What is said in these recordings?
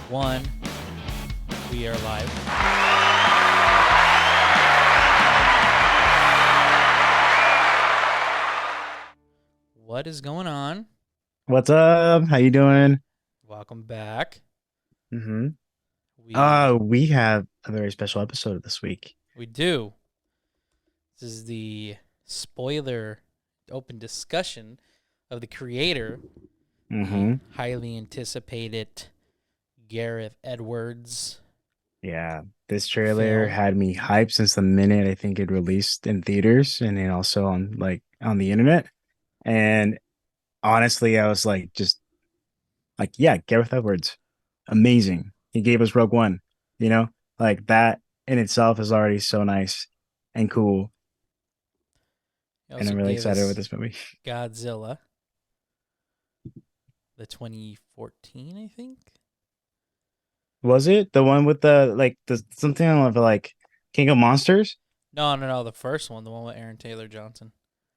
One, we are live. What is going on? What's up? How you doing? Welcome back. Mm-hmm. We We have a very special episode this week. we do. This is the spoiler open discussion of the creator, the Mm-hmm. highly anticipated Gareth Edwards Yeah, this trailer film. had me hyped since the minute I think it released in theaters and then also on the internet. And honestly, I was like just like, yeah, Gareth Edwards, amazing. He gave us Rogue One, you know? Like that in itself is already so nice and cool. He And also I'm really gave excited with us this movie. Godzilla, the 2014, I think. Was it the one with the something of like King of Monsters? No, the first one, the one with Aaron Taylor Johnson.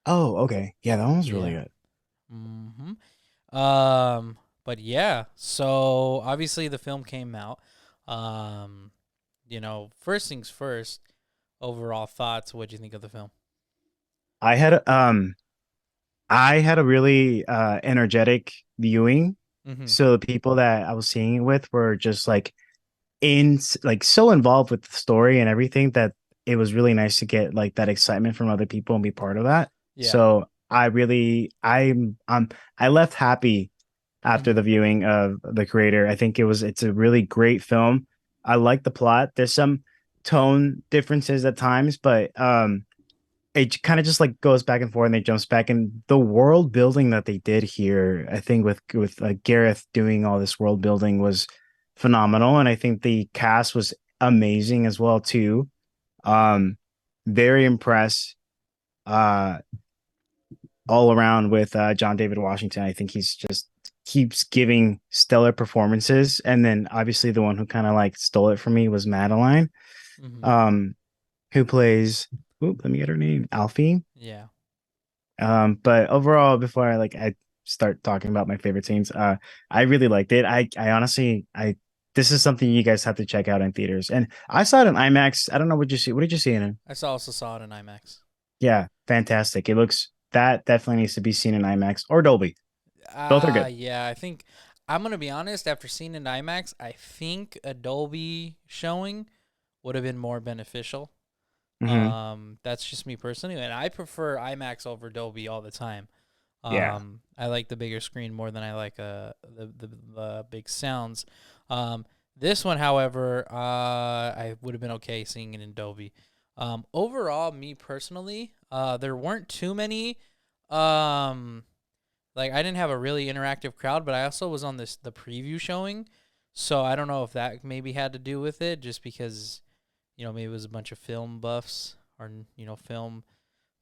Oh, okay. Yeah, that one was really Yeah. good. Mm-hmm. But yeah, so obviously the film came out. Um, first things first, overall thoughts, what'd you think of the film? I had um I had a really energetic viewing. Mm-hmm. So the people that I was seeing it with were just like so involved with the story and everything that it was really nice to get like that excitement from other people and be part of that. Yeah. So I left happy after Mm-hmm. the viewing of the creator. I think it's a really great film. I like the plot. There's some tone differences at times, but it kind of just like goes back and forth and it jumps back, and the world building that they did here, I think with Gareth doing all this world building was phenomenal, and I think the cast was amazing as well too. um Very impressed uh all around with John David Washington. I think he's just keeps giving stellar performances, and then obviously the one who kind of like stole it from me was Madeline, Mm-hmm. um who plays, let me get her name, Alfie. Yeah. But overall, before I start talking about my favorite scenes, I really liked it. I honestly, I this is something you guys have to check out in theaters. And I saw it in IMAX. I don't know what you see. What did you see in it? Also saw it in IMAX. Yeah, fantastic. It looks that definitely needs to be seen in IMAX or Dolby. Both are good. Yeah, I think I'm gonna be honest, after seeing it in IMAX, I think a Dolby showing would have been more beneficial. Hmm. That's just me personally, and I prefer IMAX over Dolby all the time. Yeah. I like the bigger screen more than I like the big sounds. This one, however, I would have been okay seeing it in Dolby. Overall, me personally, there weren't too many. Um, like I didn't have a really interactive crowd, but I also was on the preview showing, so I don't know if that maybe had to do with it, just because maybe it was a bunch of film buffs or film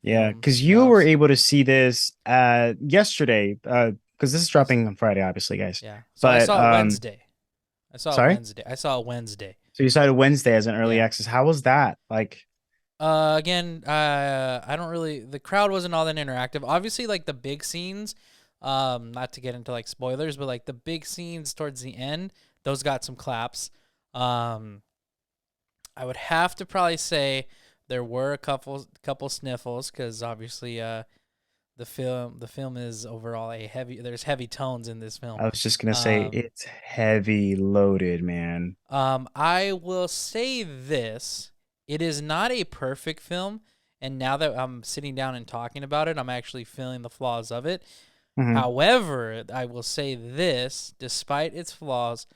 Yeah, film because you were snuffs. able to see this yesterday, because this is I s- dropping on Friday, obviously, guys. yeah. So I But saw it Wednesday. I saw it sorry. Wednesday. I saw it Wednesday. So you started Wednesday as an early Yeah. access. How was that? Like, Again, I don't really. The crowd wasn't all that interactive. Obviously, like the big scenes. Not to get into like spoilers, but like the big scenes towards the end, those got some claps. Um, I would have to probably say there were a couple sniffles because obviously, the film is overall a heavy. There's heavy tones in this film. I was just gonna say Um, it's heavy loaded, man. I will say this: it is not a perfect film, and now that I'm sitting down and talking about it, I'm actually feeling the flaws of it. Hmm. However, I will say this: despite its flaws,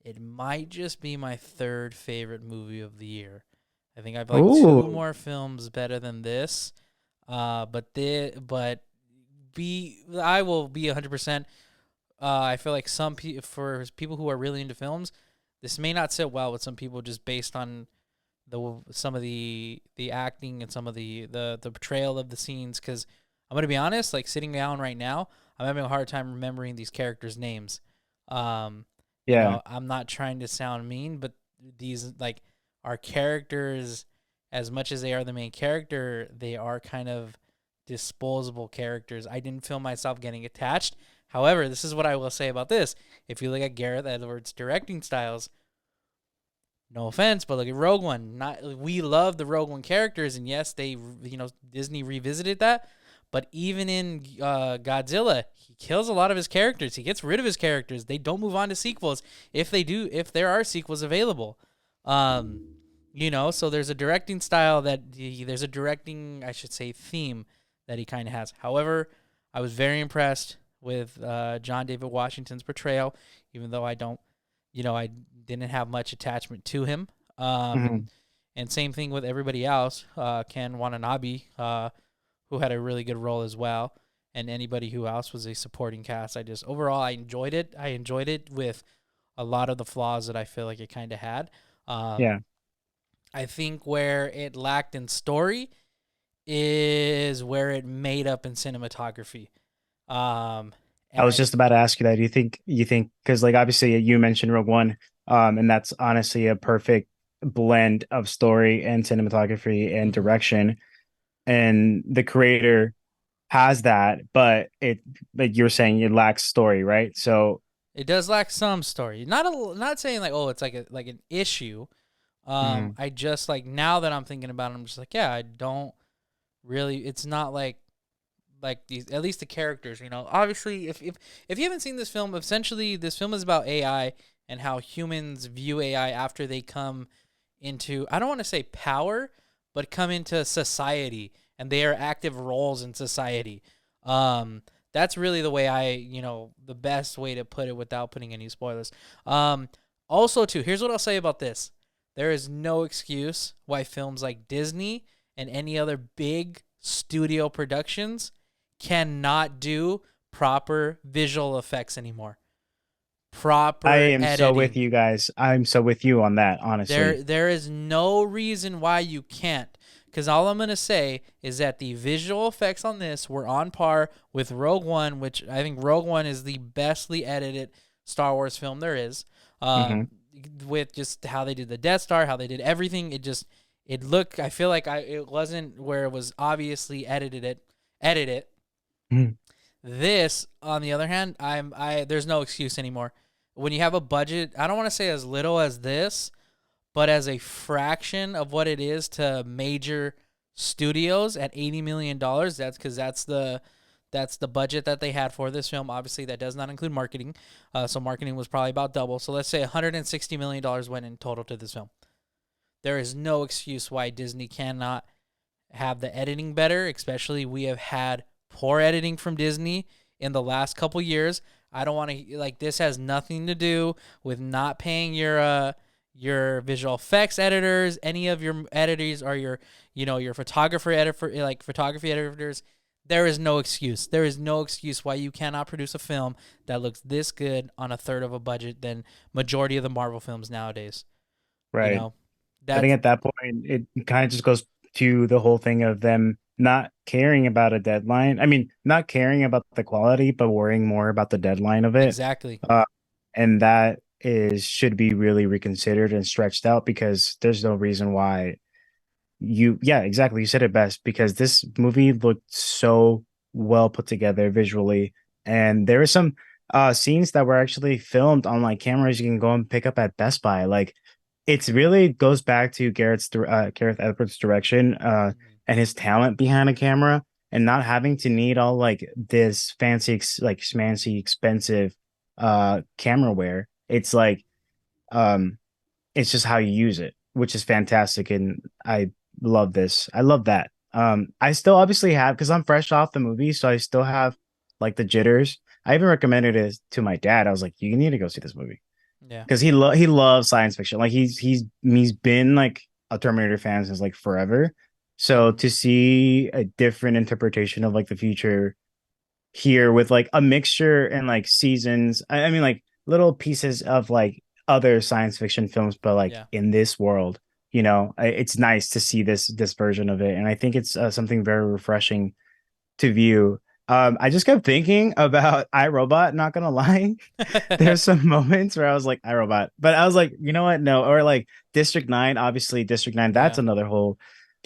it might just be my third favorite movie of the year. I think I've like two Ooh, more films better than this. But I will be 100%. I feel like for people who are really into films, this may not sit well with some people just based on some of the acting and some of the portrayal of the scenes. Because I'm gonna be honest, like sitting down right now, I'm having a hard time remembering these characters' names. Um, yeah, I'm not trying to sound mean, but these like are characters. As much as they are the main character, they are kind of disposable characters. I didn't feel myself getting attached. However, this is what I will say about this. If you look at Gareth Edwards' directing styles, no offense, but look at Rogue One. Not we love the Rogue One characters, and yes, they Disney revisited that. But even in Godzilla, he kills a lot of his characters. He gets rid of his characters. They don't move on to sequels. If they do, if there are sequels available, um, so there's a directing style there's a directing, I should say, theme that he kind of has. However, I was very impressed with John David Washington's portrayal, even though I didn't have much attachment to him. Um, and Mhm. and same thing with everybody else. Ken Watanabe, who had a really good role as well, and anybody who else was a supporting cast. Overall I enjoyed it. I enjoyed it with a lot of the flaws that I feel like it kind of had. Um, Yeah. I think where it lacked in story is where it made up in cinematography. Um, I and was I just about to ask you that. Do you think because like obviously you mentioned Rogue One, and that's honestly a perfect blend of story and cinematography and mhm. direction. And the creator has that, but it like you're saying it lacks story, right? So It does lack some story. Not saying like, oh, it's like an issue. mhm, I just like, now that I'm thinking about it, I'm just like, yeah, I don't really. It's not like these, at least the characters. Obviously, if you haven't seen this film, essentially this film is about AI and how humans view AI after they come into, I don't want to say power, but come into society and they are active roles in society. Um, that's really the way the best way to put it without putting any spoilers. Um, Also, too, here's what I'll say about this: there is no excuse why films like Disney and any other big studio productions cannot do proper visual effects anymore. I Proper am so with editing. you guys. I'm so with you on that, honestly. There is no reason why you can't. Because all I'm gonna say is that the visual effects on this were on par with Rogue One, which I think Rogue One is the bestly edited Star Wars film there is. Hmm. Um, with just how they did the Death Star, how they did everything, it looked. I feel like it wasn't where it was obviously edited. This, on the other hand, there's no excuse anymore. When you have a budget, I don't want to say as little as this, but as a fraction of what it is to major studios at $80 million. That's because that's the budget that they had for this film. Obviously, that does not include marketing. So marketing was probably about double. So let's say $160 million went in total to this film. There is no excuse why Disney cannot have the editing better. Especially, we have had poor editing from Disney in the last couple years. I don't want to, like, this has nothing to do with not paying your visual effects editors, any of your editors, or your photographer editor, like photography editors. There is no excuse. There is no excuse why you cannot produce a film that looks this good on a third of a budget than majority of the Marvel films nowadays. You Right. know, I think that's at that point, it kind of just goes to the whole thing of them not caring about a deadline. I mean, not caring about the quality, but worrying more about the deadline of it. exactly. Uh, and that is should be really reconsidered and stretched out because there's no reason why yeah, exactly. You said it best because this movie looked so well put together visually. And there were some scenes that were actually filmed on like cameras you can go and pick up at Best Buy. Like it's really goes back to Gareth Edwards' direction Mhm. and his talent behind a camera and not having to need all like this fancy like schmancy expensive camera wear. Um it's just how you use it, which is fantastic. And I love this. I love that. I still obviously have because I'm fresh off the movie, so I still have like the jitters. I even recommended it to my dad. I was like, you need to go see this movie Yeah. because he loves science fiction. Like he's been like a Terminator fan since like forever. So Mhm. to see a different interpretation of like the future here with like a mixture and like seasons. I mean, like little pieces of like other science fiction films, but like Yeah. in this world, it's nice to see this version of it, and I think it's something very refreshing to view. I just kept thinking about iRobot. Not gonna lie, there's some moments where I was like iRobot, but I was like, you know what? No, or like District 9. Obviously, District 9. That's Yeah. another whole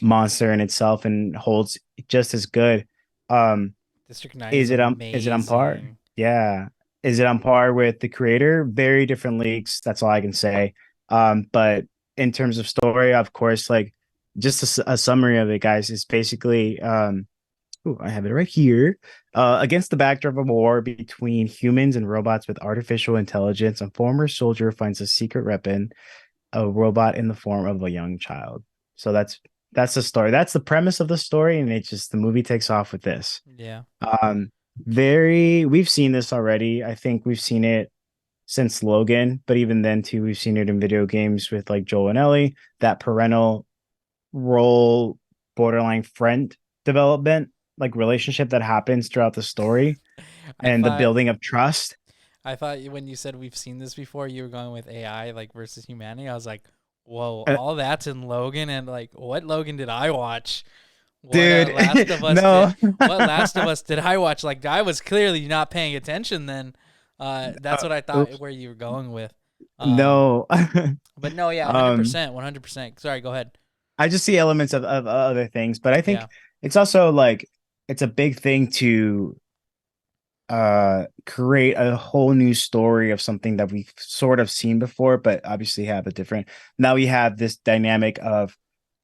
monster in itself and holds just as good. Um, District 9 is is it on par? amazing. Yeah. Is it on par with the creator? Very different leagues. That's all I can say. But in terms of story, of course, like just a summary of it, guys, is basically ooh, I have it right here. Against the backdrop of a war between humans and robots with artificial intelligence, a former soldier finds a secret weapon, a robot in the form of a young child. So that's the story. That's the premise of the story, and it just the movie takes off with this. Yeah. Um, very we've seen this already. I think we've seen it since Logan, but even then too, we've seen it in video games with like Joel and Ellie, that parental role, borderline friend development, like relationship that happens throughout the story I and the thought building of trust. when you said we've seen this before, you were going with AI like versus humanity. I was like, whoa, Uh, all that's in Logan, and like, what Logan did I watch? What dude, Last of Us did? no, What Last of Us did I watch? Like, I was clearly not paying attention then. That's what I thought oops, where you were going with. Um, no. but no, yeah, um, 100%, 100%. Sorry, go ahead. I just see elements of other things, but I think Yeah. it's also like it's a big thing to create a whole new story of something that we've sort of seen before, but obviously have a different. Now we have this dynamic of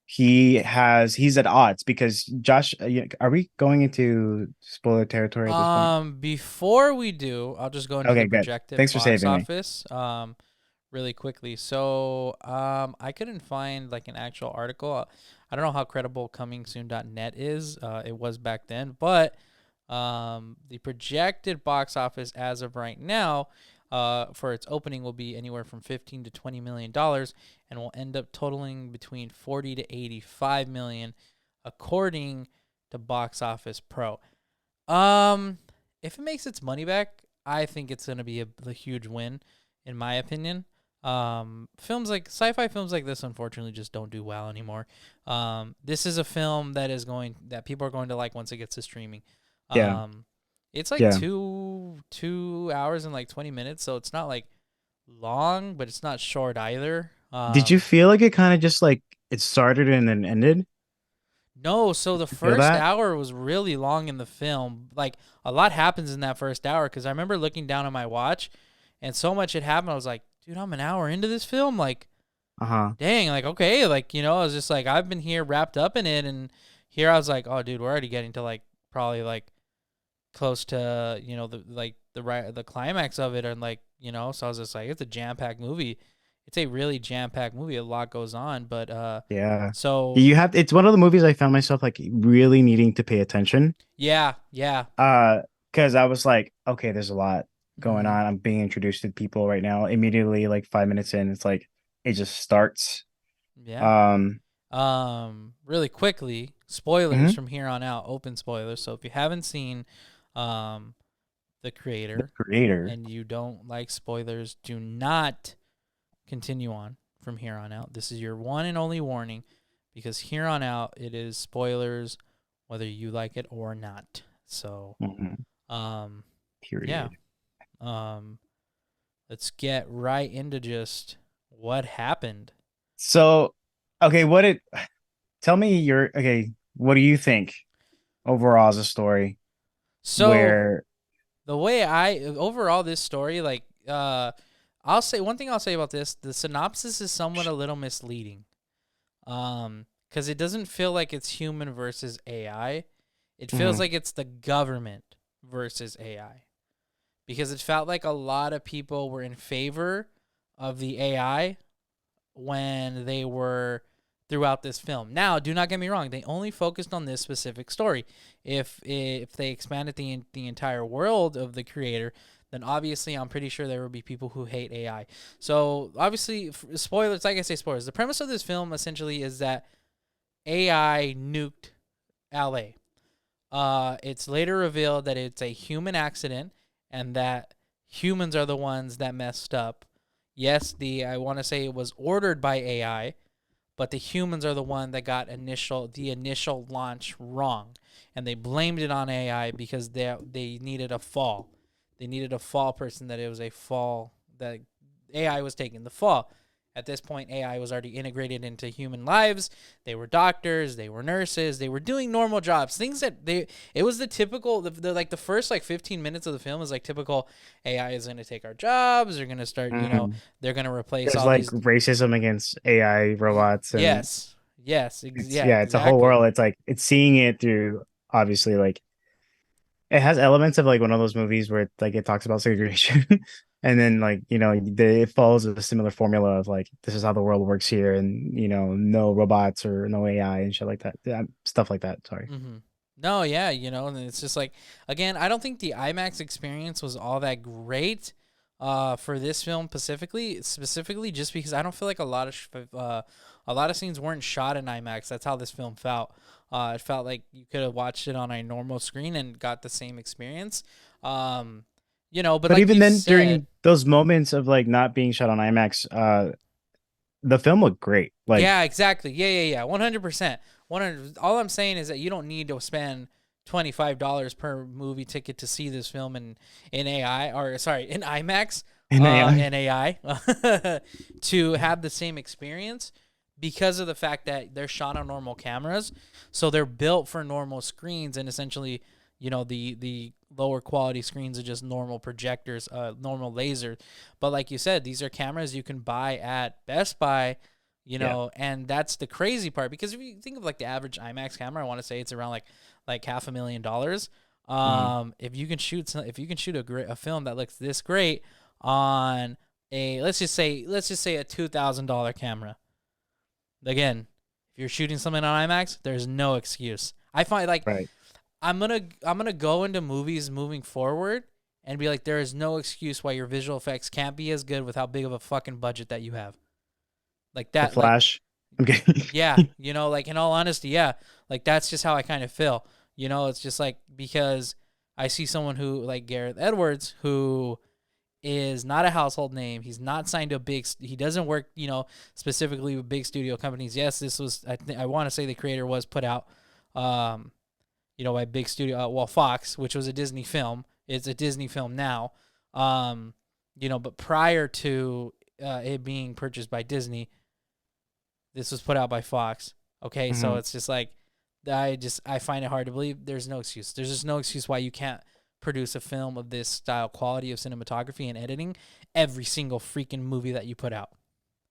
he's at odds because Josh, are we going into spoiler territory at this point? Before we do, I'll just go into the Okay, good. projected Thanks for box saving me. office. Really quickly. So, I couldn't find like an actual article. I don't know how credible comingsoon.net is. It was back then, but the projected box office as of right now, for its opening will be anywhere from 15 to 20 million dollars, and will end up totaling between 40 to 85 million, according to Box Office Pro. Um, if it makes its money back, I think it's gonna be a huge win, in my opinion. Films like sci-fi films like this, unfortunately, just don't do well anymore. This is a film that people are going to like once it gets to streaming. Yeah, Um, it's like yeah. two hours and like 20 minutes, so it's not like long, but it's not short either. Did you feel like it kind of just like it started and then ended? No, so Did the you feel first that? hour was really long in the film. Like, a lot happens in that first hour, because I remember looking down at my watch and so much had happened. I was like, dude, I'm an hour into this film. Like, Uh-huh. dang, like, okay, like, I was just like, I've been here wrapped up in it, and here I was like, oh, dude, we're already getting to like probably like close to the climax of it, and like, so I was just like, it's a jam packed movie. It's a really jam packed movie. A lot goes on, but Yeah. so You have it's one of the movies I found myself like really needing to pay attention. yeah, yeah. Uh, because I was like, okay, there's a lot going Mm-hmm. on. I'm being introduced to people right now. Immediately, like 5 minutes in, it's like it just starts. Yeah. Um, Really quickly, spoilers mhm. from here on out, open spoilers. So if you haven't seen um the The creator creator. and you don't like spoilers, do not continue on from here on out. This is your one and only warning, because here on out it is spoilers whether you like it or not. So, Mhm. um yeah. Period. Um let's get right into just what happened. So, okay, what it tell me your okay, what do you think overall as a story So, where the way I overall this story, like, I'll say one thing I'll say about this: the synopsis is somewhat a little misleading. Because it doesn't feel like it's human versus AI. It feels Mhm. like it's the government versus AI. Because it felt like a lot of people were in favor of the AI when they were throughout this film. Now, do not get me wrong; they only focused on this specific story. If they expanded the entire world of the creator, then obviously I'm pretty sure there would be people who hate AI. So obviously, spoilers. Like I say, spoilers. The premise of this film essentially is that AI nuked LA. It's later revealed that it's a human accident, and that humans are the ones that messed up. Yes, the I want to say it was ordered by AI, but the humans are the one that got the initial launch wrong, and they blamed it on AI because they needed a fall. They needed a fall person, that it was a fall that AI was taking the fall. At this point, AI was already integrated into human lives. They were doctors, they were nurses, they were doing normal jobs. Things that they it was the typical like the first like 15 minutes of the film is like typical AI is going to take our jobs. They're going to start, Mhm. they're going to replace There's all like these. racism against AI robots, and Yes. Yes, it's yeah, yeah, it's a whole exactly. world. It's like it's seeing it through obviously like it has elements of like one of those movies where like it talks about segregation. And then like it follows a similar formula of like this is how the world works here, and no robots or no AI and shit like that, yeah, stuff like that, sorry. Mm-hmm. No, yeah, and it's just like again, I don't think the IMAX experience was all that great for this film specifically just because I don't feel like a lot of scenes weren't shot in IMAX. That's how this film felt. It felt like you could have watched it on a normal screen and got the same experience. Um, but But like even you then, said, during those moments of like not being shot on IMAX, the film looked great. Like yeah, exactly. Yeah. 100%. 100. All I'm saying is that you don't need to spend $25 per movie ticket to see this film in AI or sorry, in IMAX in AI. and AI to have the same experience because of the fact that they're shot on normal cameras. So they're built for normal screens and essentially, the lower quality screens are just normal projectors, normal lasers. But like you said, these are cameras you can buy at Best Buy, Yeah. and that's the crazy part because if you think of like the average IMAX camera, I want to say it's around like $500,000. Mhm. If you can shoot a film that looks this great on a let's just say a $2,000 camera. Again, if you're shooting something on IMAX, there's no excuse. I find like Right. I'm gonna go into movies moving forward and be like, there is no excuse why your visual effects can't be as good with how big of a fucking budget that you have. Like The that, like Flash. I'm kidding. yeah, like in all honesty, yeah, like that's just how I kind of feel. It's just like because I see someone who like Gareth Edwards who is not a household name. He's not signed to he doesn't work, specifically with big studio companies. Yes, this was I want to say the creator was put out um by big studio Fox, which was a Disney film. It's a Disney film now. Um but prior to it being purchased by Disney, this was put out by Fox. Okay, so Mhm. it's just like I find it hard to believe. There's no excuse. There's just no excuse why you can't produce a film of this style, quality of cinematography and editing every single freaking movie that you put out.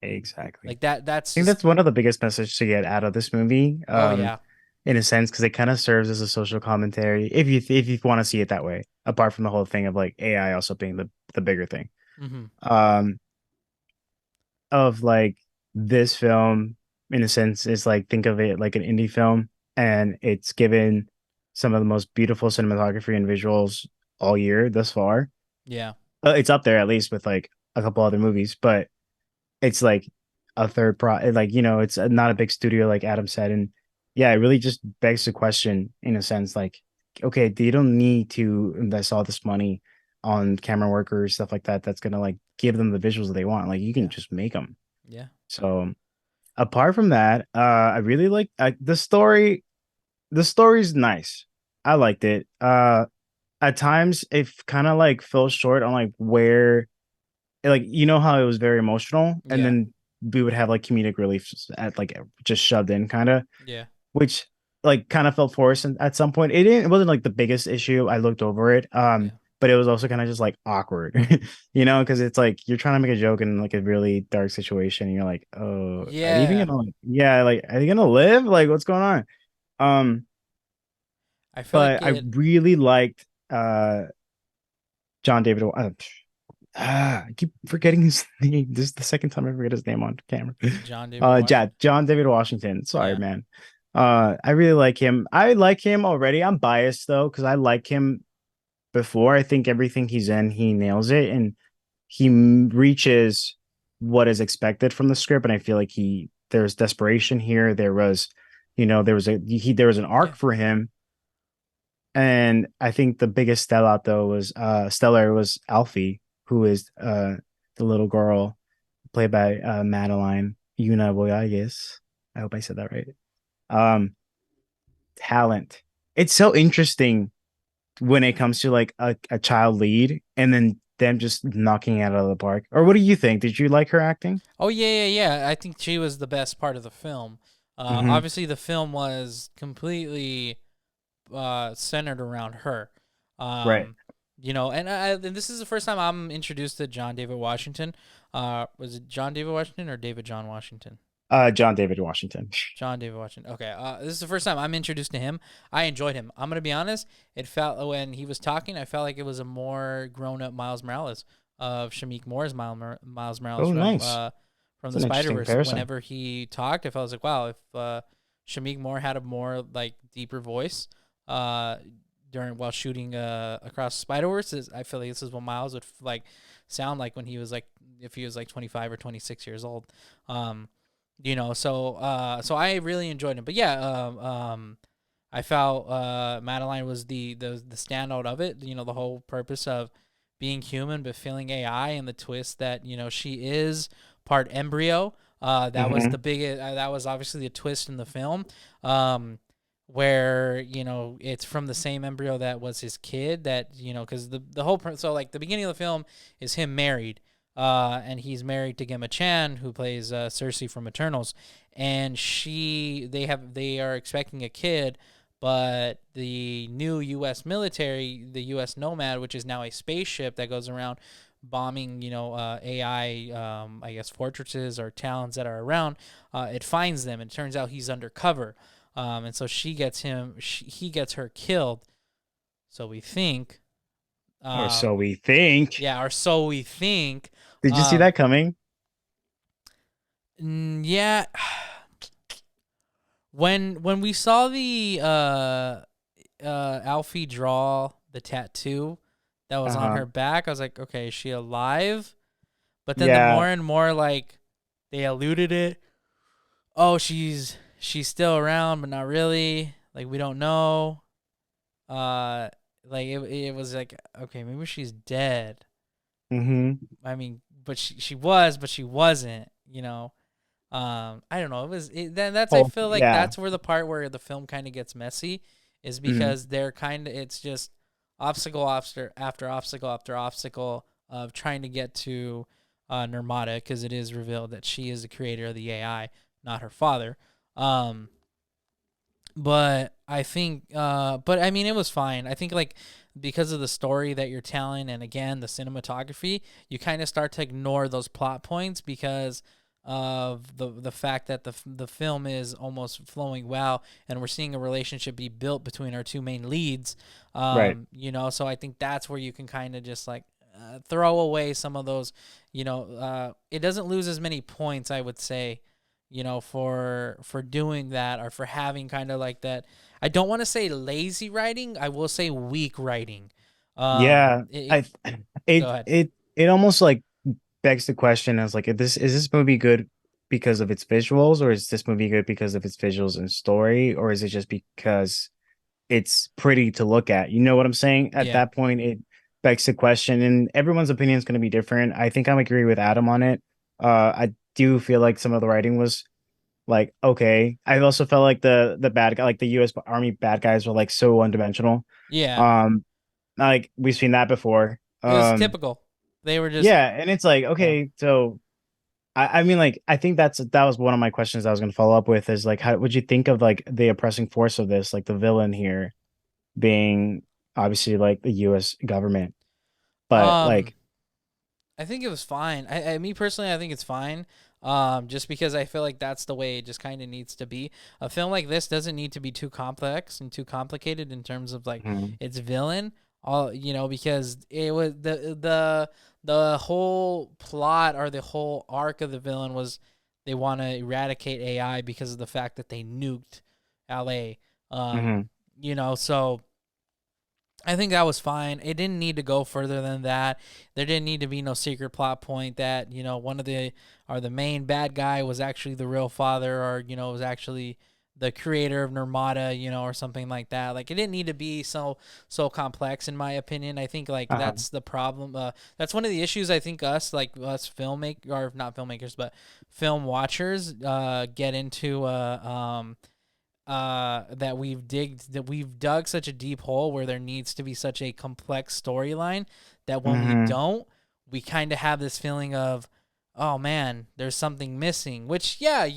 Exactly. Like that. I That's think just that's one of the biggest messages to get out of this movie, oh yeah, in a sense, because it kind of serves as a social commentary, if you want to see it that way. Apart from the whole thing of like AI also being the bigger thing, mm-hmm. um, of like this film, in a sense, is like think of it like an indie film, and it's given some of the most beautiful cinematography and visuals all year thus far. Yeah, It's up there at least with like a couple other movies, but it's like a third like it's not a big studio like Adam said, and yeah, it really just begs the question in a sense like, okay, they don't need to invest all this money on camera workers, stuff like that, that's gonna like give them the visuals that they want. Like you can yeah, just make them. yeah, So apart from that, I really like the story. The story's nice. I liked it. At times it kind of like fell short on like where, like how it was very emotional, and yeah, then we would have like comedic relief at like just shoved in kind of, yeah, which like kind of felt forced at some point. It wasn't like the biggest issue. I looked over it, yeah, but it was also kind of just like awkward, because it's like you're trying to make a joke in like a really dark situation, and you're like, oh, are they even yeah. gonna like, yeah, like are they gonna live, like what's going on? um I feel like but I it. really liked John David, I keep forgetting his name. This is the second time I forget his name on camera. John David Yeah, Washington. John David Washington. Sorry, Yeah, man. I really like him. I like him already. I'm biased though, because I like him before. I think everything he's in, he nails it, and he reaches what is expected from the script. And I feel like there's desperation here. There was an yeah, arc for him. And I think the biggest sellout though was stellar was Alfie, who is the little girl played by Madeline Yuna Boyages. I hope I said that right. Um, Talent. It's so interesting when it comes to like a child lead, and then them just knocking it out of the park. Or what do you think? Did you like her acting? Oh yeah. I think she was the best part of the film. Mm-hmm. Obviously, the film was completely centered around her. Right. Um, and this is the first time I'm introduced to John David Washington. Was it John David Washington or David John Washington? John David Washington. John David Washington. Okay. This is the first time I'm introduced to him. I enjoyed him. I'm gonna be honest. It felt when he was talking, I felt like it was a more grown up Miles Morales of Shamik Moore's Miles Morales Oh, nice. from It's the an Spider interesting Verse. comparison. Whenever he talked, I felt like wow, if Shamik Moore had a more like deeper voice, uh, during while shooting across Spider Verse, I feel like this is what Miles would like sound like when he was like if he was like 25 or 26 years old. Um, so I really enjoyed it. But yeah, I felt Madeline was the standout of it. The whole purpose of being human but feeling AI, and the twist that she is part embryo. That was the Mm-hmm. big. That was obviously the twist in the film, where it's from the same embryo that was his kid. That because the whole so like the beginning of the film is him married, and he's married to Gemma Chan, who plays Cersei from Eternals, and they are expecting a kid, but the new U.S. military, the U.S. Nomad, which is now a spaceship that goes around bombing, AI, I guess fortresses or towns that are around, it finds them, and it turns out he's undercover, and so he gets her killed. So we think, Or uh, so we think. yeah, or so we think. Did you see Um, that coming? yeah, when we saw the Alfie draw the tattoo that was on Uh-huh. her back, I was like, okay, is she alive? But then the Yeah. more and more like they eluded it, oh, she's still around, but not really. Like we don't know. Uh, like it was like okay, maybe she's dead. Mm-hmm. I mean, but she was, but she wasn't. I don't know. That's I Oh, feel like yeah. that's where the part where the film kind of gets messy is Mm-hmm. because they're kind of it's just obstacle after obstacle after obstacle of trying to get to Nirmata, because it is revealed that she is the creator of the AI, not her father. Um, but I think, but I mean, it was fine. I think like because of the story that you're telling, and again the cinematography, you kind of start to ignore those plot points because of the fact that the film is almost flowing well, and we're seeing a relationship be built between our two main leads. Right. So I think that's where you can kind of just like throw away some of those. It doesn't lose as many points, I would say, for doing that, or for having kind of like that. I don't want to say lazy writing. I will say weak writing. Yeah. I Go it ahead. it it almost like begs the question as like, is this movie good because of its visuals, or is this movie good because of its visuals and story, or is it just because it's pretty to look at? You know what I'm saying? At Yeah. that point, it begs the question, and everyone's opinion is going to be different. I think I'm agree with Adam on it. I do feel like some of the writing was like okay. I also felt like the bad guy, like the U.S. Army bad guys, were like so one-dimensional. Yeah. Um, like we've seen that before. It was typical. They were just Yeah, and it's like yeah. okay, so I mean, like, I think that was one of my questions I was going to follow up with is like, how would you think of like the oppressing force of this, like the villain here being obviously like the U.S. government, but Um like, I think it was fine. Me personally, I think it's fine. Just because I feel like that's the way it just kind of needs to be. A film like this doesn't need to be too complex and too complicated in terms of like mhm, its villain. Because it was the whole plot or the whole arc of the villain was they want to eradicate AI because of the fact that they nuked LA. mhm, So I think that was fine. It didn't need to go further than that. There didn't need to be no secret plot point that, one of the main bad guy was actually the real father, or, was actually the creator of Nirmata, or something like that. Like it didn't need to be so complex in my opinion. I think like uh-huh, that's the problem. That's one of the issues I think us filmmakers, or not filmmakers, but film watchers get into that we've dug such a deep hole where there needs to be such a complex storyline that when we mhm, don't, we kind of have this feeling of, oh man, there's something missing. Which, yeah,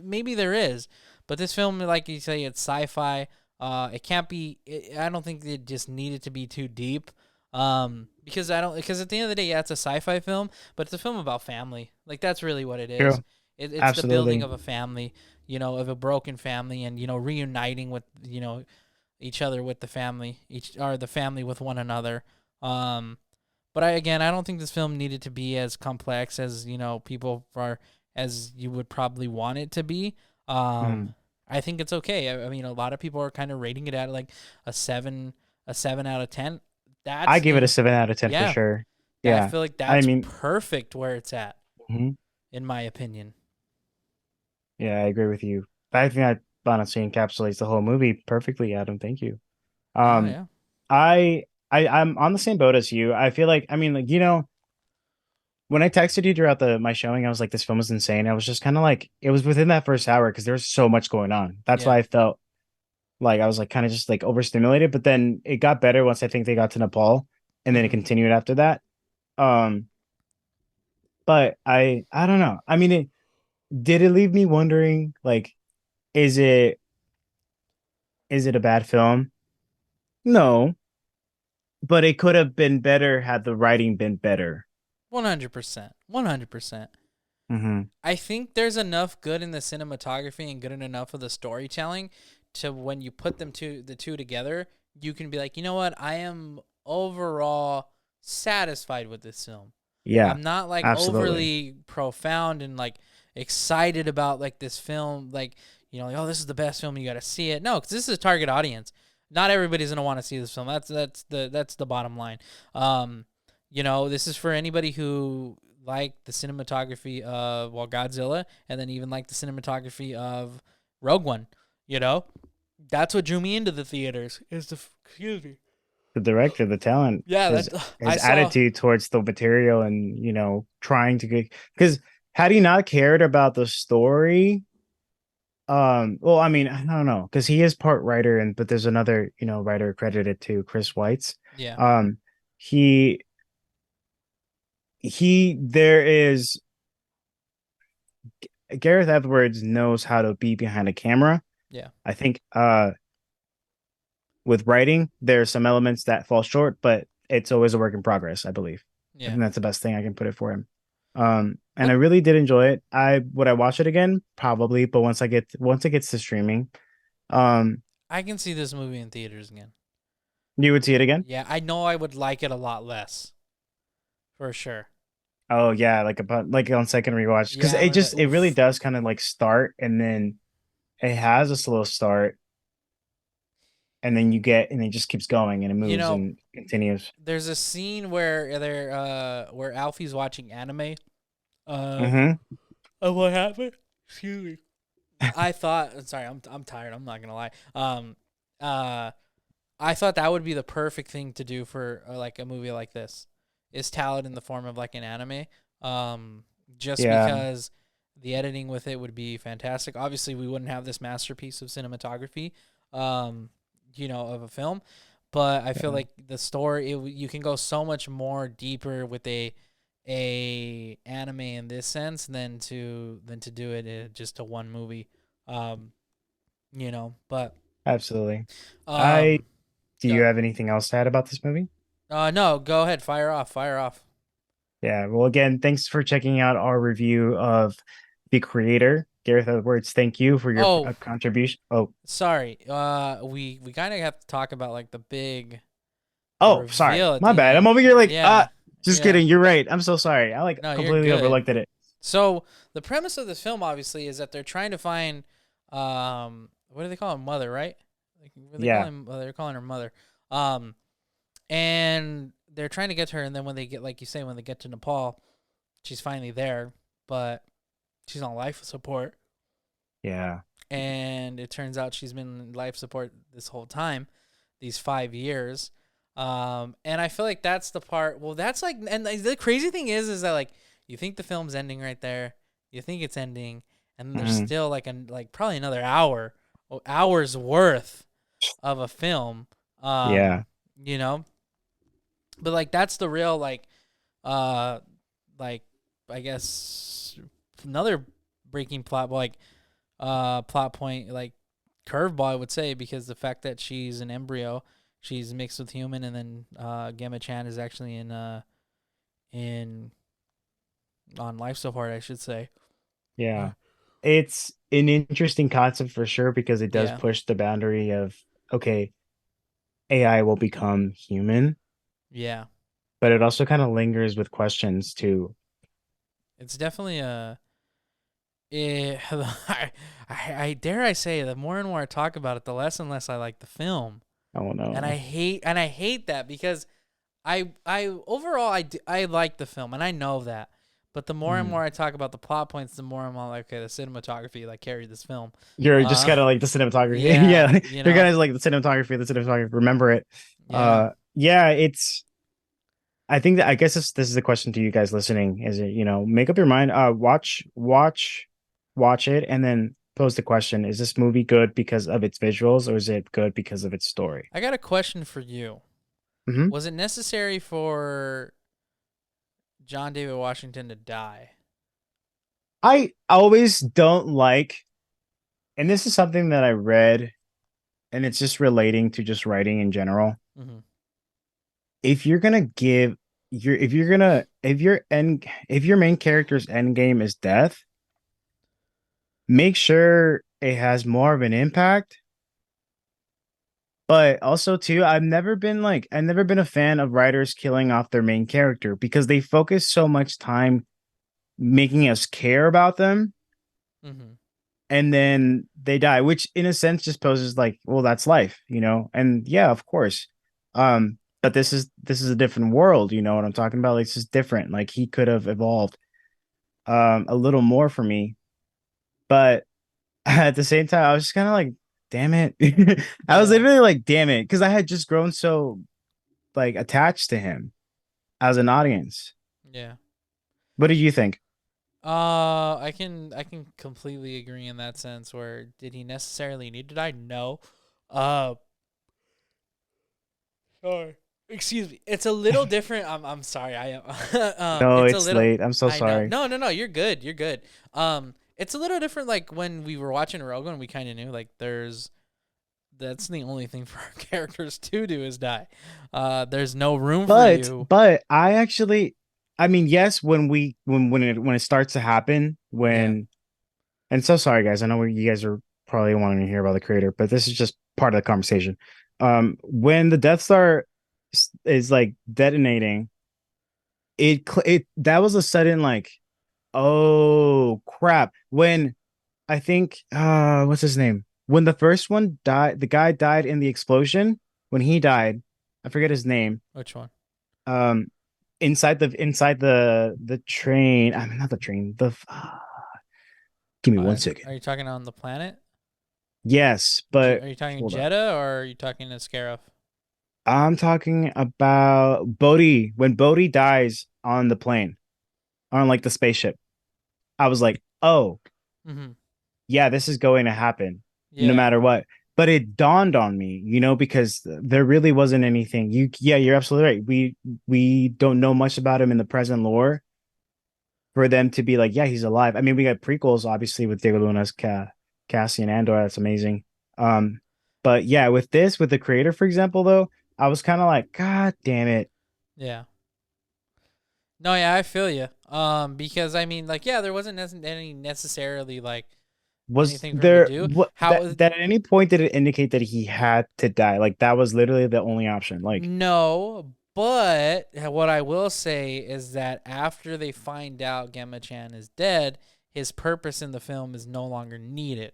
maybe there is. But this film, like you say, it's sci-fi. It can't be. I don't think it just needed to be too deep. Because I don't. Because at the end of the day, yeah, it's a sci-fi film, but it's a film about family. Like that's really what it is. True. It's the building Absolutely. of a family. Of a broken family, and reuniting with each other with the family, the family with one another. Um, but I don't think this film needed to be as complex as people are as you would probably want it to be. Um, Mhm. I think it's okay. I mean, a lot of people are kind of rating it at like a seven, a 7 out of 10. I That's give it a 7 out of 10 for yeah. sure. I Yeah. feel like I that's mean, perfect where it's at, mhm. in my opinion. Yeah, I agree with you. I think that honestly encapsulates the whole movie perfectly, Adam. Thank you. Oh Um, yeah. I'm on the same boat as you. I feel like, I mean, like, when I texted you throughout my showing, I was like, this film is insane. I was just kind of like, it was within that first hour because there's so much going on. That's Yeah. why I felt like I was like kind of just like overstimulated. But then it got better once I think they got to Nepal, and then it Hmm. continued after that. Um, but I don't know. I mean, did it leave me wondering, like, is it is it a bad film? No, but it could have been better had the writing been better. 100%. 100%. Hmm. I think there's enough good in the cinematography and good in enough of the storytelling to when you put the two together, you can be like, you know what? I am overall satisfied with this film. Yeah, I'm not like absolutely. overly profound and like excited about like this film, like like, oh, this is the best film. You got to see it. No, because this is a target audience. Not everybody's gonna want to see this film. That's the bottom line. This is for anybody who like the cinematography of Godzilla, and then even like the cinematography of Rogue One. You know, that's what drew me into the theaters. Excuse me. The director, the talent, Yeah, his that I his saw. attitude towards the material, and trying to get, because had he not cared about the story, well, I mean, I don't know, because he is part writer, and but there's another writer credited to Chris Weitz. Yeah, Um, he there is Gareth Edwards knows how to be behind a camera. yeah, I think with writing, there's some elements that fall short, but it's always a work in progress, I believe. I yeah. think that's the best thing I can put it for him. And I What really did enjoy it. Would I watch it again? Probably, but once it gets to streaming, um, I can see this movie in theaters again. you would see it again. Yeah, I know I would like it a lot less for sure. Oh yeah, like about like on second rewatch, because Yeah, when the it really oof, does kind of like start, and then it has a slow start, and then it just keeps going, and it you moves know, and continues. there's a scene where Alfie's watching anime of Mm-hmm. what happened. Excuse me. I thought. Sorry, I'm tired. I'm not gonna lie. Uh, I thought that would be the perfect thing to do for like a movie like this, is tell it in the form of like an anime. Um, just Yeah, because the editing with it would be fantastic. Obviously, we wouldn't have this masterpiece of cinematography, um, of a film, but I feel yeah, like the story you can go so much more deeper with a anime in this sense than to do it in just a one movie. Um, but absolutely. I um, Do you go. have anything else to add about this movie? No, go ahead. Fire off. Fire off. Yeah. Well, again, thanks for checking out our review of The Creator. Gareth Edwards, thank you for your Oh, contribution. Oh, sorry. We kind of have to talk about like the oh, sorry. reveal at My the bad. I'm end. over here like, Yeah, just yeah. kidding. You're right. I'm so sorry. I like No, you're completely good. overlooked it. So the premise of this film obviously is that they're trying to find what do they call her, mother, right? Like what they call Yeah. him? They're calling her mother. Um, and they're trying to get to her, and then when they get, like you say, when they get to Nepal, she's finally there, but she's on life support. Yeah. And it turns out she's been in life support this whole time, these 5 years. And I feel like that's the part. Well, that's like, and the crazy thing is that like you think the film's ending right there, you think it's ending, and then there's Hmm. still like probably another hours worth of a film. Yeah. Um, you know, but like that's the real like uh like I guess another breaking plot like plot point like curveball I would say, because the fact that she's an embryo, she's mixed with human, and then Gemma Chan is actually in on life support, I should say. Yeah. It's an interesting concept for sure because it does Yeah, push the boundary of okay, AI will become human, yeah. but it also kind of lingers with questions too. It's definitely a. I dare I say, the more and more I talk about it, the less and less I like the film, I don't know. and I hate that because I overall I like the film and I know that, but the more and Mm. more I talk about the plot points, the more I'm all like, okay, the cinematography like carried this film. You're just Uh, kind of like the cinematography. yeah, Yeah, you you're know, kind of like the cinematography, the cinematography. Remember it. yeah. Yeah, it's I think that I guess this is a question to you guys listening. Is it, make up your mind, watch it and then pose the question, is this movie good because of its visuals or is it good because of its story? I got a question for you. Hmm. Was it necessary for John David Washington to die? I always don't like, and this is something that I read, and it's just relating to just writing in general. Mm-hmm. If you're gonna give your if you're gonna if your main character's end game is death, make sure it has more of an impact. But also too, I've never been a fan of writers killing off their main character because they focus so much time making us care about them Mm-hmm. and then they die, which in a sense just poses like, well, that's life, And yeah, of course. But this is a different world, you know what I'm talking about? Like, this is different. Like he could have evolved a little more for me. But at the same time, I was just kind of like, damn it. I was Yeah, literally like, damn it, because I had just grown so like attached to him as an audience. yeah. What did you think? I can completely agree in that sense. Where did he necessarily need to die? No. Uh, sorry. Excuse me. It's a little different. I'm sorry. I No, it's a it's little. late. I'm so I know. sorry. No, no, no. You're good. You're good. It's a little different. Like when we were watching Rogan, we kind of knew like that's the only thing for our characters to do is die. There's no room for you. But I actually, I mean, yes, when it starts to happen, Yeah. and so sorry guys, I know you guys are probably wanting to hear about the creator, but this is just part of the conversation. When the Death Star is like detonating, it that was a sudden like, oh crap. When I think what's his name? When the first one died, the guy died in the explosion. When he died, I forget his name. Which one? Um inside the train. I mean not the train. Give me one Are second. you talking on the planet? Yes, but Are you talking hold up. Jeddah or are you talking to Scarif? I'm talking about Bodhi. When Bodhi dies on the plane, on like the spaceship, I was like, oh, Mm-hmm. yeah, this is going to happen no Yeah. matter what. But it dawned on me, because there really wasn't anything. Yeah, you're absolutely right. We don't know much about him in the present lore for them to be like, yeah, he's alive. I mean, we got prequels obviously with Diego Luna's Cassian Andor. That's amazing. Um, but yeah, with the creator, for example, though, I was kind of like, God damn it. Yeah. No, yeah, I feel you. Because I mean, like, yeah, there wasn't any necessarily like Was anything for him to there do. what How that at any point did it indicate that he had to die? Like that was literally the only option. Like, no, but what I will say is that after they find out Gemma Chan is dead, his purpose in the film is no longer needed.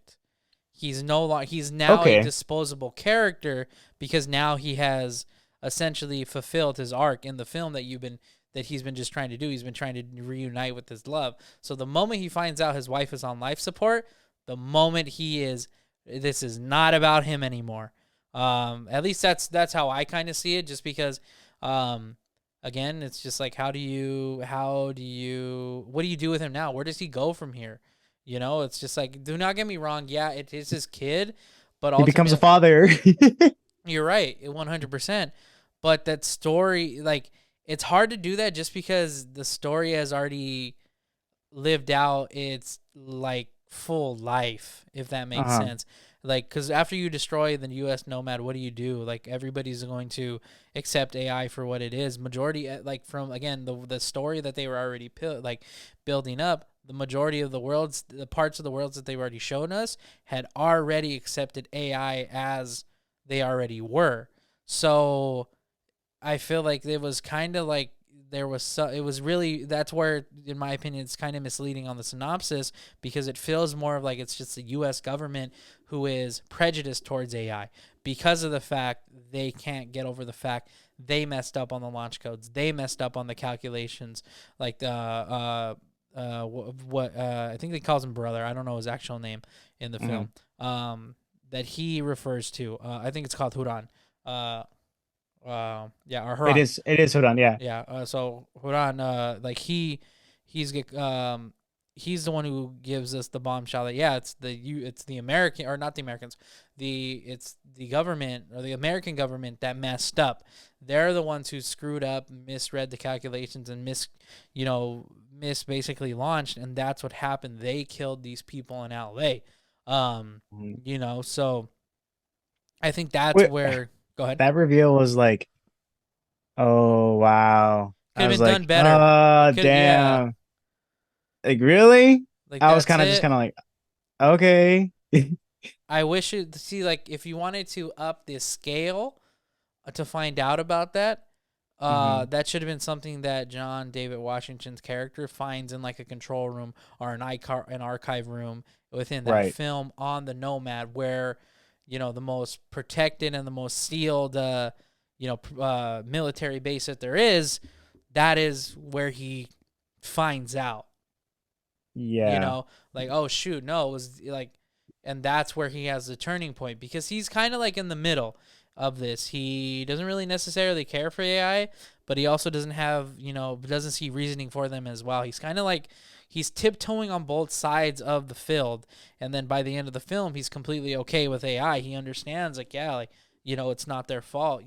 He's now a okay, disposable character because now he has essentially fulfilled his arc in the film that he's been just trying to do. He's been trying to reunite with his love. So the moment he finds out his wife is on life support, the moment this is not about him anymore. At least that's how I kind of see it. Just because, um, again, it's just like what do you do with him now? Where does he go from here? It's just like, do not get me wrong. Yeah, it is his kid, but he becomes a ultimately, father. you're right, 100%. But that story, like, it's hard to do that just because the story has already lived out its like full life, if that makes Uh-huh. sense. Like, because after you destroy the U.S. Nomad, what do? Like, everybody's going to accept AI for what it is. Majority, like from again the story that they were already like building up. The majority of the parts of the worlds that they've already shown us had already accepted AI as they already were. So I feel like it was kind of like it was really, that's where in my opinion it's kind of misleading on the synopsis, because it feels more of like it's just the US government who is prejudiced towards AI because of the fact they can't get over the fact they messed up on the launch codes, they messed up on the calculations, like the what I think they calls him brother, I don't know his actual name in the Hmm. film, that he refers to, I think it's called Huran, uh yeah, or It Haran. is. It is. Hold on. Yeah. Yeah. So Haran, like he's he's the one who gives us the bombshell that yeah, it's the American, or not the Americans, it's the government, or the American government that messed up. They're the ones who screwed up, misread the calculations, and you know, basically launched, and that's what happened. They killed these people in L.A. Mhm. You know, so I think that's Wait, where. Go ahead. that reveal was like, oh wow. Could I have was been done like, better. It could, yeah. damn. Like really? Like I was that's kind of just kind it. of like, okay. I wish it see, like, if you wanted to up the scale to find out about that, Hmm. that should have been something that John David Washington's character finds in like a control room or an archive room within that Right. film on the Nomad, where you know the most protected and the most sealed, military base that there is. That is where he finds out. You Yeah. know, like, oh shoot, no, it was like, and that's where he has the turning point, because he's kind of like in the middle of this. He doesn't really necessarily care for AI, but he also doesn't have, doesn't see reasoning for them as well. He's kind of like, he's tiptoeing on both sides of the field, and then by the end of the film he's completely okay with AI. He understands, like, yeah, like, it's not their fault,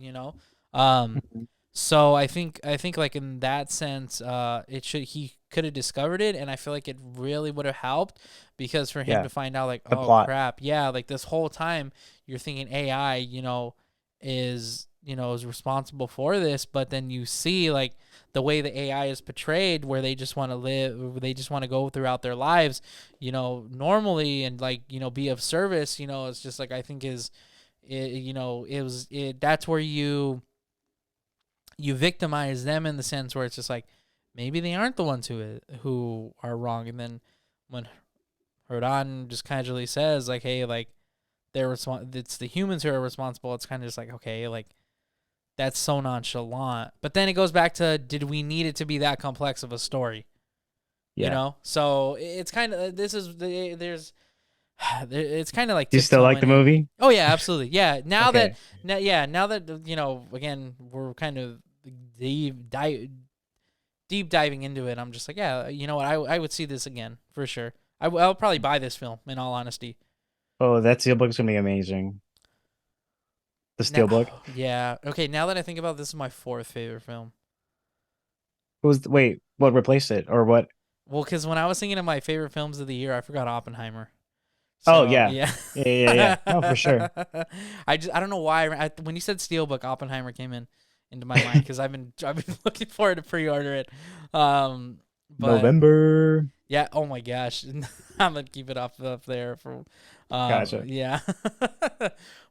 um Mhm. so I think like in that sense, he could have discovered it, and I feel like it really would have helped, because for him Yeah. to find out, like, The oh plot. crap, yeah, like this whole time you're thinking AI, is responsible for this, but then you see like the way the AI is portrayed, where they just want to live, they just want to go throughout their lives, normally, and like, be of service. It's just like, I think is it, it was it that's where you victimize them, in the sense where it's just like, maybe they aren't the ones who are wrong. And then when Rodon just casually says, like, hey, like, it's the humans who are responsible, it's kind of just like, okay, like, that's so nonchalant. But then it goes back to, did we need it to be that complex of a story? Yeah. So it's kind of, this is there's it's kind of like You still like tiptoeing the in. movie? Oh yeah, absolutely. Yeah. Okay. Now that again, we're kind of deep dive, deep diving into it, I'm just like, yeah, you know what? I would see this again for sure. I'll probably buy this film, in all honesty. Oh, that steelbook's gonna be amazing. The Now, steelbook. yeah. Okay. Now that I think about it, this is my fourth favorite film. Wait, what replaced it or what? Well, because when I was thinking of my favorite films of the year, I forgot Oppenheimer. Oh So yeah. yeah. Yeah. No, for sure. I don't know why, when you said Steelbook, Oppenheimer came into my mind, because I've been looking forward to pre-order it. Um, but November. yeah, oh my gosh, I'm gonna keep it up there for, Gotcha. yeah.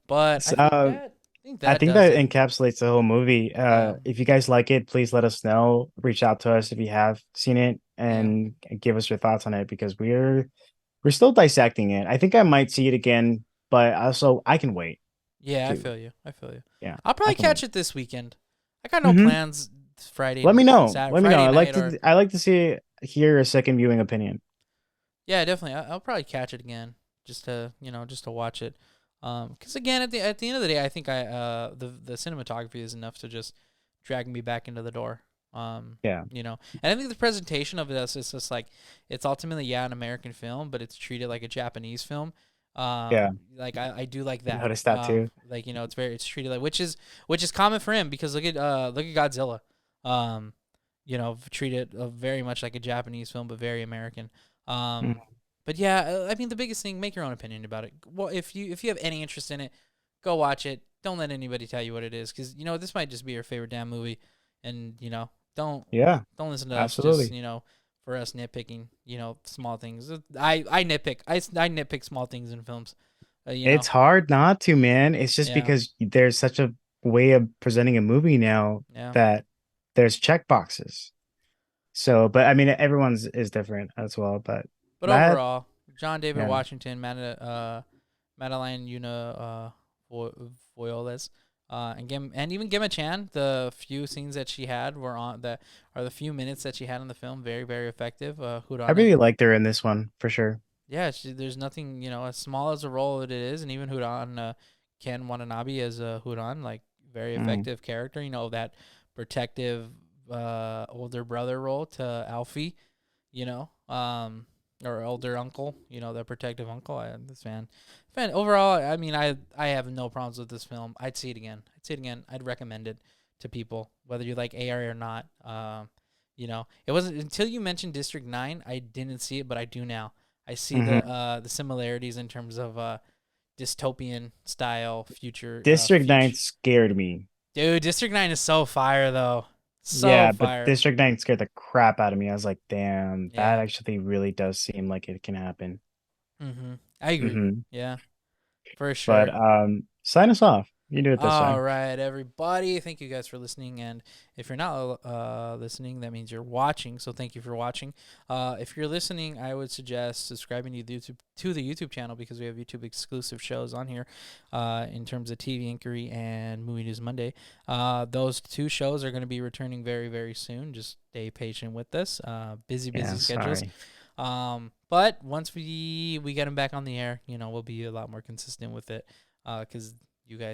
But So, I think I that think does that it. encapsulates the whole movie. Yeah, If you guys like it, please let us know. Reach out to us if you have seen it yeah, and give us your thoughts on it because we're still dissecting it. I think I might see it again, but also I can wait yeah. I too. feel you. I feel you. Yeah, I'll I probably can catch wait. it this weekend. I got no Hmm. plans Friday, Let me know. Saturday, Let me know. Friday night, or I like to see hear a second viewing opinion. yeah, definitely. I'll probably catch it again, just to watch it. Because again, at the end of the day, I think the cinematography is enough to just drag me back into the door. Yeah, And I think the presentation of this is just like, it's ultimately, yeah, an American film, but it's treated like a Japanese film. yeah. Like, I do like I that. noticed that too. Like, it's treated like, which is common for him, because look at Godzilla. Um, treat it very much like a Japanese film, but very American. Um, Mhm. but yeah, I mean, the biggest thing, make your own opinion about it. Well, if you have any interest in it, go watch it. Don't let anybody tell you what it is, because this might just be your favorite damn movie, and don't Yeah, listen to us just absolutely. for us nitpicking small things. I nitpick. I nitpick small things in films. It's hard not to, man. It's just Yeah, because there's such a way of presenting a movie now yeah. that there's check boxes. So, but I mean, everyone's is different as well. But But that, overall, John David yeah. Washington, Madeline Voyoles, and even Gemma Chan. The few scenes that she had were on that are the few minutes that she had in the film. Very very effective. I Hudon, really liked her in this one for sure. yeah. There's nothing as small as a role that it is, and even Hudon, Ken Watanabe as Hudon, like very Mm. effective character. That protective older brother role to Alfie, you know, or elder uncle, the protective uncle. Overall, I mean, I have no problems with this film. I'd see it again. I'd recommend it to people, whether you like AR or not. It wasn't until you mentioned District 9, I didn't see it, but I do now. I see Hmm. the similarities in terms of dystopian style District 9 future. scared me. Dude, District 9 is so fire though. So Yeah, but fire. District 9 scared the crap out of me. I was like, damn, that Yeah. actually really does seem like it can happen. I agree. Hmm. Yeah. For But sure. sign us off. You do it this All time. right, everybody. Thank you guys for listening. And if you're not listening, that means you're watching. So thank you for watching. If you're listening, I would suggest subscribing to the YouTube channel, because we have YouTube exclusive shows on here in terms of TV Inquiry and Movie News Monday. Those two shows are going to be returning very, very soon. Just stay patient with us. Busy Yeah, schedules. sorry. But once we get them back on the air, we'll be a lot more consistent with it because you guys